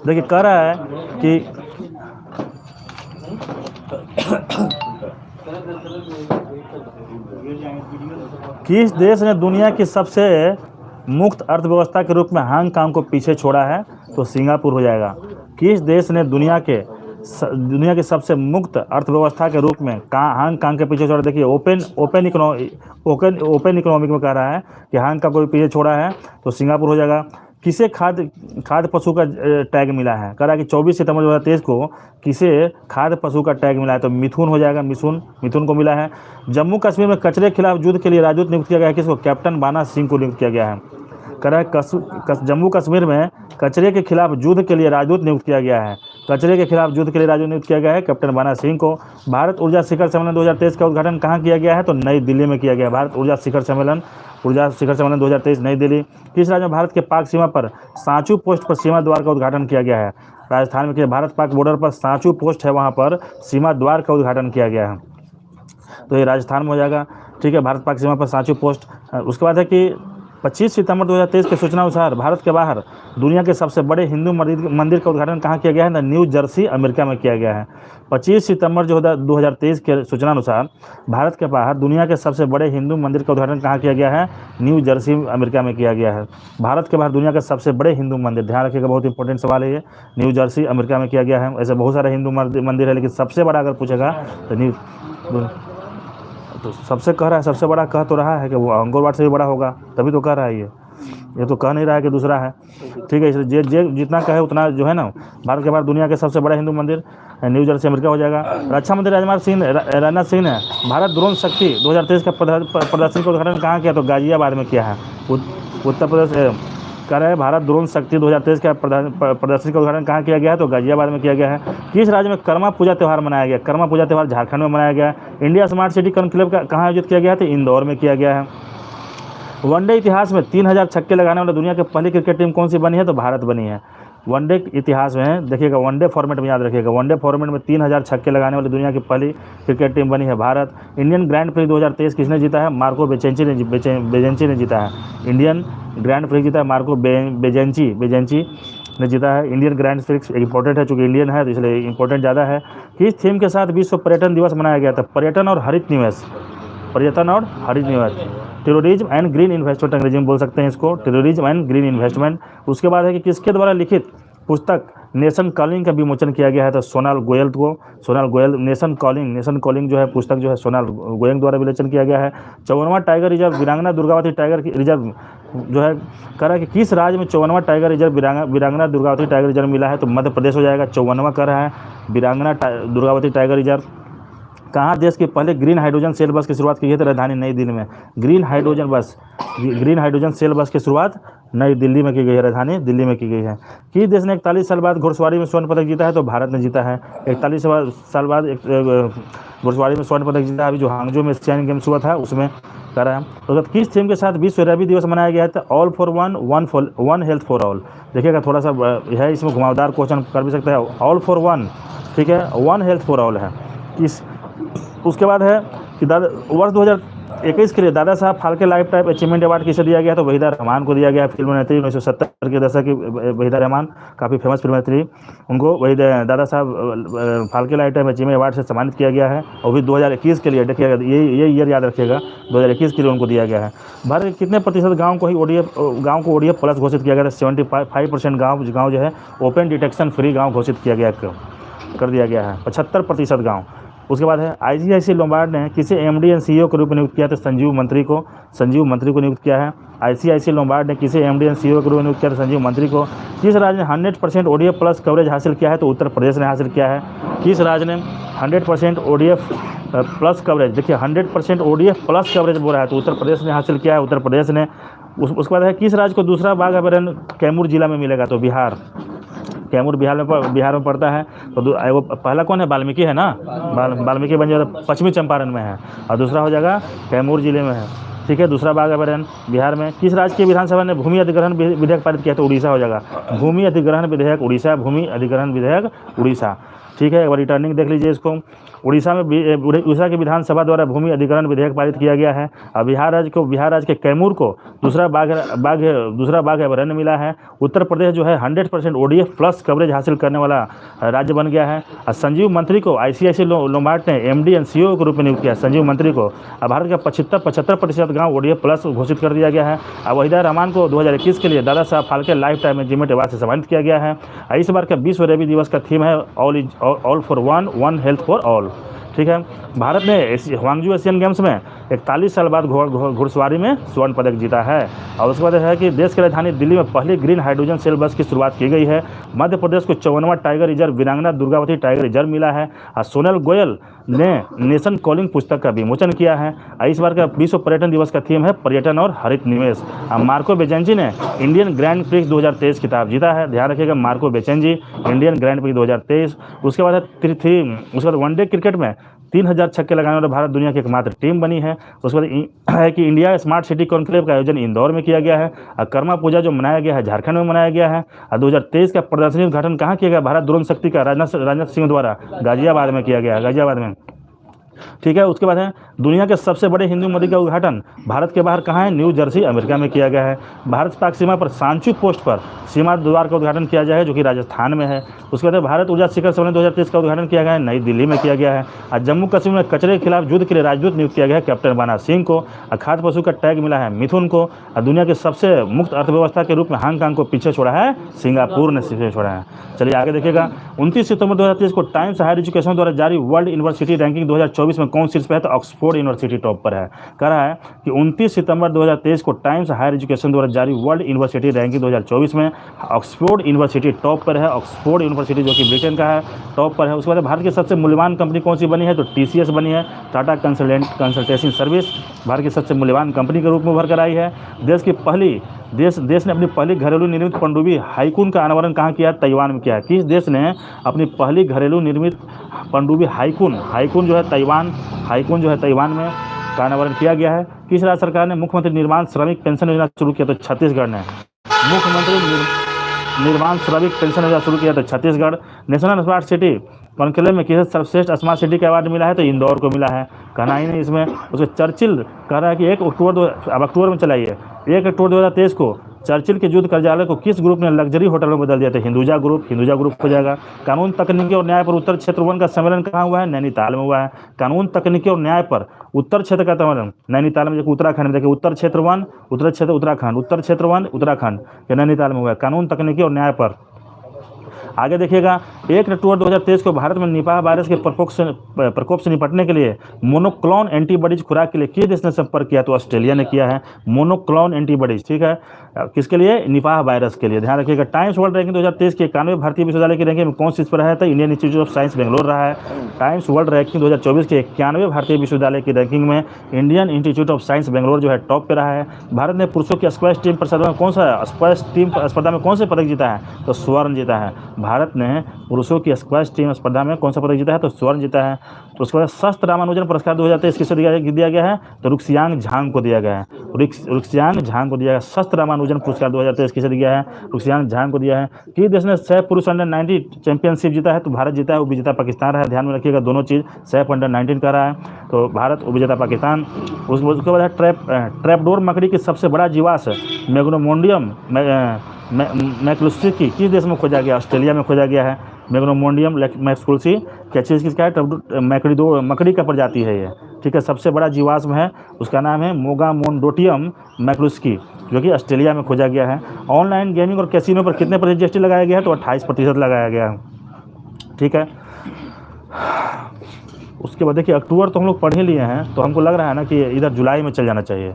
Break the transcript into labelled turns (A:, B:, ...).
A: देखिए कह रहा है कि किस देश ने दुनिया की सबसे मुक्त अर्थव्यवस्था के रूप में हांगकांग को पीछे छोड़ा है, तो सिंगापुर हो जाएगा। किस देश ने दुनिया की सबसे मुक्त अर्थव्यवस्था के रूप में हांगकांग के पीछे छोड़ा? देखिए ओपन इकोनॉमिक में कह रहा है कि हांगकांग को पीछे छोड़ा है, तो सिंगापुर हो जाएगा। किसे खाद्य पशु का टैग मिला है? कह रहा है कि 24 सितंबर 2023 को किसे खाद्य पशु का टैग मिला है, तो मिथुन हो जाएगा। मिथुन को मिला है। जम्मू कश्मीर में कचरे के खिलाफ युद्ध के लिए राजदूत नियुक्त किया गया है, किसको? कैप्टन बाना सिंह को नियुक्त किया गया है। कह रहा है जम्मू कश्मीर में कचरे के खिलाफ युद्ध के लिए राजदूत नियुक्त किया गया है। कचरे के खिलाफ युद्ध के लिए राजदूत नियुक्त किया गया है कैप्टन बाना सिंह को। भारत ऊर्जा शिखर सम्मेलन 2023 का उद्घाटन कहाँ किया गया है? तो नई दिल्ली में किया गया। भारत ऊर्जा शिखर सम्मेलन 2023 नई दिल्ली। किस राज्य में भारत के पाक सीमा पर सांचू पोस्ट पर सीमा द्वार का उद्घाटन किया गया है? राजस्थान में। भारत पाक बॉर्डर पर सांचू पोस्ट है, वहाँ पर सीमा द्वार का उद्घाटन किया गया है, तो ये राजस्थान में हो जाएगा। ठीक है, भारत पाक सीमा पर सांचू पोस्ट। उसके बाद है कि 25 सितंबर 2023 की सूचना अनुसार भारत के बाहर दुनिया के सबसे बड़े हिंदू मंदिर का उद्घाटन कहाँ किया गया है? न्यू जर्सी अमेरिका में किया गया है। 25 सितंबर 2023 के सूचना अनुसार भारत के बाहर दुनिया के सबसे बड़े हिंदू मंदिर का उद्घाटन कहाँ किया गया है? न्यू जर्सी अमेरिका में किया गया है। भारत के बाहर दुनिया के सबसे बड़े हिंदू मंदिर, ध्यान रखिएगा, बहुत इंपॉर्टेंट सवाल है ये। न्यू जर्सी अमेरिका में किया गया है। ऐसे बहुत सारे हिंदू मंदिर है, लेकिन सबसे बड़ा अगर पूछेगा तो सबसे कह रहा है, सबसे बड़ा कह तो रहा है कि वो अंगोर वाट से भी बड़ा होगा, तभी तो कह रहा है ये तो कह नहीं रहा है कि दूसरा है। ठीक है, इसलिए जे जितना कहे उतना जो है ना, भारत के बाहर दुनिया के सबसे बड़ा हिंदू मंदिर न्यू जर्सी अमेरिका हो जाएगा। रक्षा मंत्री राजनाथ सिंह ने भारत ड्रोन शक्ति 2023 का प्रदर्शनी का उद्घाटन कहाँ किया? तो गाजियाबाद में किया है, उत्तर प्रदेश। कह रहे हैं भारत ड्रोन शक्ति 2023 का प्रदर्शनी का उद्घाटन कहाँ किया गया है? तो गाजियाबाद में किया गया है। किस राज्य में कर्मा पूजा त्यौहार मनाया गया? कर्मा पूजा त्यौहार झारखंड में मनाया गया है। इंडिया स्मार्ट सिटी कॉन्क्लेव का कहाँ आयोजित किया गया है? तो इंदौर में किया गया है। वनडे इतिहास में 3000 छक्के लगाने वाली दुनिया की पहली क्रिकेट टीम कौन सी बनी है? तो भारत बनी है। वनडे इतिहास में देखिएगा, वनडे फॉर्मेट में याद रखिएगा, वनडे फॉर्मेट में 3000 छक्के लगाने वाली दुनिया की पहली क्रिकेट टीम बनी है भारत। इंडियन ग्रैंड प्रिक्स 2023 किसने जीता है? मार्को बेजेंची ने जीता है। इंडियन ग्रैंड प्रिक्स जीता है मार्को बेजेंची ने जीता है। इंडियन ग्रैंड प्रिक्स इंपॉर्टेंट है, चूँकि इंडियन है तो इसलिए इंपॉर्टेंट ज़्यादा है। किस थीम के साथ विश्व पर्यटन दिवस मनाया गया था? पर्यटन और हरित निवेश। टेररिज्म एंड ग्रीन इन्वेस्टमेंट, अंग्रेजी में बोल सकते हैं इसको, टेररिज्म एंड ग्रीन इन्वेस्टमेंट। उसके बाद है कि किसके द्वारा लिखित पुस्तक नेशन कॉलिंग का विमोचन किया गया है? तो सोनाल गोयल। नेशन कॉलिंग जो है पुस्तक जो है सोनाल गोयल द्वारा विमोचन किया गया है। 54वां टाइगर रिजर्व वीरांगना दुर्गावती टाइगर रिजर्व जो है, कह रहा है कि किस राज्य में 54वां टाइगर रिजर्व वीरांगना दुर्गावती टाइगर रिजर्व मिला है? तो मध्य प्रदेश हो जाएगा। 54वां कह रहा है वीरांगना दुर्गावती टाइगर रिजर्व। कहाँ देश के पहले ग्रीन हाइड्रोजन सेल बस की शुरुआत की गई? तो राजधानी नई दिल्ली में। ग्रीन हाइड्रोजन सेल बस की शुरुआत नई दिल्ली में की गई है, राजधानी दिल्ली में की गई है। किस देश ने 41 साल बाद घुड़सवारी में स्वर्ण पदक जीता है? तो भारत ने जीता है। 41 साल बाद घुड़सवारी में स्वर्ण पदक जीता है, अभी जो हांगजो में एशियन गेम्स हुआ था उसमें कर रहा है। तो किस थीम के साथ विश्व रबी दिवस मनाया गया है? तो all for one health for all. देखिएगा थोड़ा सा है, इसमें घुमावदार क्वेश्चन कर भी सकता है। ऑल फॉर वन, ठीक है, वन हेल्थ फॉर ऑल है। उसके बाद है कि वर्ष 2021 के लिए Dada Saheb Phalke life time achievement award किसे दिया गया? तो वहीदा रहमान को दिया गया। फिल्म अभिनेत्री 1970 के दशक की वहीदा रहमान, काफ़ी फेमस फिल्म अभिनेत्री, उनको वही Dada Saheb Phalke life time achievement award से सम्मानित किया गया है। और भी 2021 के लिए, देखिएगा ये ईयर याद रखिएगा, 2021 के लिए उनको दिया गया है। भारत के कितने प्रतिशत गाँव को ODF प्लस घोषित किया गया था? 75% गाँव जो है ओपन डिटेक्शन फ्री गाँव घोषित किया गया कर दिया गया है, 75% गाँव। उसके बाद है ICICI लोम्बार्ड ने किसे MD एंड CEO के रूप में नियुक्त किया? तो संजीव मंत्री को नियुक्त किया है। ICICI लोम्बार्ड ने किसे MD एंड CEO के रूप में नियुक्त किया? तो संजीव मंत्री को। किस राज्य ने 100% ODF प्लस कवरेज हासिल किया है? तो उत्तर प्रदेश ने हासिल किया है। किस राज्य ने 100% ODF प्लस कवरेज, देखिए 100% ODF प्लस कवरेज बोल रहा है, तो उत्तर प्रदेश ने हासिल किया है, उत्तर प्रदेश ने। उसके बाद है किस राज्य को दूसरा बाघ अभयारण्य कैमूर जिला में मिलेगा? तो बिहार। कैमूर बिहार में पड़ता है। तो वो पहला कौन है? वाल्मीकि है ना, वाल्मीकि बन जाएगा, पश्चिमी चंपारण में है, और दूसरा हो जाएगा कैमूर जिले में है। ठीक है। दूसरा बाघ अभयारण्य बिहार में। किस राज्य की विधानसभा ने भूमि अधिग्रहण विधेयक पारित किया? तो उड़ीसा हो जाएगा। भूमि अधिग्रहण विधेयक उड़ीसा, भूमि अधिग्रहण विधेयक उड़ीसा। ठीक है, एक बार रिटर्निंग देख लीजिए इसको। उड़ीसा में उड़ीसा की विधानसभा द्वारा भूमि अधिग्रहण विधेयक पारित किया गया है। और बिहार राज्य के कैमूर को दूसरा बाघ अभयारण्य मिला है। उत्तर प्रदेश जो है 100% ODF प्लस कवरेज हासिल करने वाला राज्य बन गया है। और संजीव मंत्री को ICICI लोम्बार्ड ने MD एंड CEO के रूप में नियुक्त किया। संजीव मंत्री को। भारत का 75% गाँव ODF प्लस घोषित कर दिया गया है। और वहीदा रहमान को 2021 के लिए Dada Saheb Phalke life time achievement award से सम्मानित किया गया है। इस बार का विश्व रेबीज दिवस का थीम है all for one health for all. ठीक है। भारत ने ह्वांगजू एशियन गेम्स में 41 साल बाद घुड़सवारी में स्वर्ण पदक जीता है। और उसके बाद है कि देश की राजधानी दिल्ली में पहली ग्रीन हाइड्रोजन सेल बस की शुरुआत की गई है। मध्य प्रदेश को 54वां टाइगर रिजर्व वीरांगना दुर्गावती टाइगर रिजर्व मिला है। और सोनल गोयल ने नेशन कॉलिंग पुस्तक का विमोचन किया है। इस बार का विश्व पर्यटन दिवस का थीम है पर्यटन और हरित निवेश। मार्को बेचेंजी ने इंडियन ग्रैंड प्रिक्स 2023 खिताब जीता है। ध्यान रखिएगा, मार्को बेचेंजी इंडियन ग्रैंड प्रिक्स 2023। उसके बाद वनडे क्रिकेट में 3000 छक्के लगाने वाले भारत दुनिया की एकमात्र टीम बनी है। उसके बाद है कि इंडिया स्मार्ट सिटी कॉन्क्लेव का आयोजन इंदौर में किया गया है। और कर्मा पूजा जो मनाया गया है झारखंड में मनाया गया है। और 2023 का प्रदर्शनी उद्घाटन कहाँ किया गया? भारत ड्रोन शक्ति का राजनाथ सिंह द्वारा गाजियाबाद में किया गया है, गाजियाबाद में। ठीक है। उसके बाद है दुनिया के सबसे बड़े हिंदू मंदिर का उद्घाटन भारत के बाहर कहाँ है? न्यू जर्सी अमेरिका में किया गया है। भारत पाक सीमा पर सांचू पोस्ट पर सीमा द्वार का उद्घाटन किया जाएगा जो कि राजस्थान में है। उसके बाद भारत ऊर्जा शिखर सम्मेलन 2023 का उद्घाटन किया गया है, नई दिल्ली में किया गया है। और जम्मू कश्मीर में कचरे के खिलाफ युद्ध के लिए राजदूत नियुक्त किया गया है कैप्टन बाना सिंह को। और खाद्य पशु का टैग मिला है मिथुन को। और दुनिया के सबसे मुक्त अर्थव्यवस्था के रूप में हांगकांग को पीछे छोड़ा है सिंगापुर ने पीछे छोड़ा है। चलिए आगे देखिएगा। 29 सितंबर 2023 को टाइम्स हायर एजुकेशन द्वारा जारी वर्ल्ड यूनिवर्सिटी रैंकिंग 2024 में कौन शीर्ष पर है? तो ऑक्सफोर्ड यूनिवर्सिटी टॉप पर है। कह रहा है कि 29 सितंबर 2023 को टाइम्स हायर एजुकेशन द्वारा जारी वर्ल्ड यूनिवर्सिटी रैंकिंग 2024 में ऑक्सफोर्ड यूनिवर्सिटी टॉप पर है। ऑक्सफोर्ड यूनिवर्सिटी जो कि ब्रिटेन का है टॉप पर है। उसके बाद भारत की सबसे मूल्यवान कंपनी कौन सी बनी है? तो TCS बनी है, टाटा कंसल्टेंसी सर्विस भारत की सबसे मूल्यवान कंपनी के रूप में उभर कर आई है। देश ने अपनी पहली घरेलू निर्मित पनडुब्बी हाइकून का अनावरण कहाँ किया? ताइवान में किया है। किस देश ने अपनी पहली घरेलू निर्मित पनडुब्बी हाइकून जो है ताइवान में का अनावरण किया गया है। किस राज्य सरकार ने मुख्यमंत्री निर्माण श्रमिक पेंशन योजना शुरू किया? तो छत्तीसगढ़ ने मुख्यमंत्री निर्माण श्रमिक पेंशन योजना शुरू किया। तो Chhattisgarh. National smart city conclave में किसे सर्वश्रेष्ठ स्मार्ट सिटी का अवार्ड मिला है? तो इंदौर को मिला है। कहना ही नहीं इसमें। उसके चर्चिल कह रहा है कि 1 अक्टूबर में चलाइए 1 अक्टूबर 2023 को चर्चिल के युद्ध कार्यालय को किस ग्रुप ने लग्जरी होटल में बदल दिया? था हिंदुजा ग्रुप हो जाएगा। कानून तकनीकी और न्याय पर उत्तर क्षेत्र 1 का सम्मेलन कहाँ हुआ है? नैनीताल में हुआ है। कानून तकनीकी और न्याय पर उत्तर क्षेत्र का सम्मेलन नैनीताल में, देखिए उत्तराखंड में, देखिए उत्तर क्षेत्र 1 उत्तर क्षेत्र उत्तराखंड या नैनीताल में हुआ है कानून तकनीकी और न्याय पर। आगे देखिएगा। 1 अक्टूबर 2023 को भारत में निपाह वायरस के प्रकोप से निपटने के लिए मोनोक्लोन एंटीबॉडीज खुराक के लिए किस देश ने संपर्क किया? तो ऑस्ट्रेलिया ने किया है मोनोक्लोन एंटीबॉडीज। ठीक है। किसके लिए? निपाह वायरस के लिए। ध्यान रखिएगा। टाइम्स वर्ल्ड रैंकिंग 2023 के 91 भारतीय विश्वविद्यालय की रैंकिंग में कौन शीर्ष पर रहा था? Indian institute of science Bangalore रहा है। टाइम्स वर्ल्ड रैंकिंग 2024 के 91 भारतीय विश्वविद्यालय की रैंकिंग में Indian institute of science Bangalore जो है टॉप पे रहा है। भारत ने पुरुषों की स्क्वैश टीम स्पर्धा में कौन सा पदक जीता है? तो स्वर्ण जीता है। भारत ने पुरुषों की स्क्वैश टीम स्पर्धा में कौन सा पदक जीता है? तो स्वर्ण जीता है। तो उसके बाद शस्त्र रामानुजन पुरस्कार 2023 किसे दिया गया है? तो रुक्सियांग झांग को दिया गया है। रुक्सियांग झांग को दिया गया। शस्त्र रामानुजन पुरस्कार 2023 किसे दिया है? रुक्सियांग झांग को दिया है। किस देश ने सैफ पुरुष अंडर-19 चैंपियनशिप जीता है? तो भारत जीता है। उपविजेता पाकिस्तान रहा है। ध्यान में रखिएगा दोनों चीज़। सैफ अंडर-19 का रहा है तो भारत, उपविजेता पाकिस्तान। उसके बाद ट्रैपडोर मकड़ी की सबसे बड़ा जीवाश्म मैग्नोमोडियम मैक्लुस्की किस देश में खोजा गया? ऑस्ट्रेलिया में खोजा गया है। मैग्नोमोडियम मैक्लुस्की क्या चीज़ किसका है? मकड़ी का प्रजाति है ये। ठीक है। सबसे बड़ा जीवाश्म है, उसका नाम है मोगामोन्डोटियम मैक्लुस्की जो कि ऑस्ट्रेलिया में खोजा गया है। ऑनलाइन गेमिंग और कैसीनो पर कितने % GST लगाया गया है? तो 28% लगाया गया है। ठीक है। उसके बाद देखिए अक्टूबर तो हम लोग पढ़ ही लिए हैं, तो हमको लग रहा है ना कि इधर जुलाई में चल जाना चाहिए।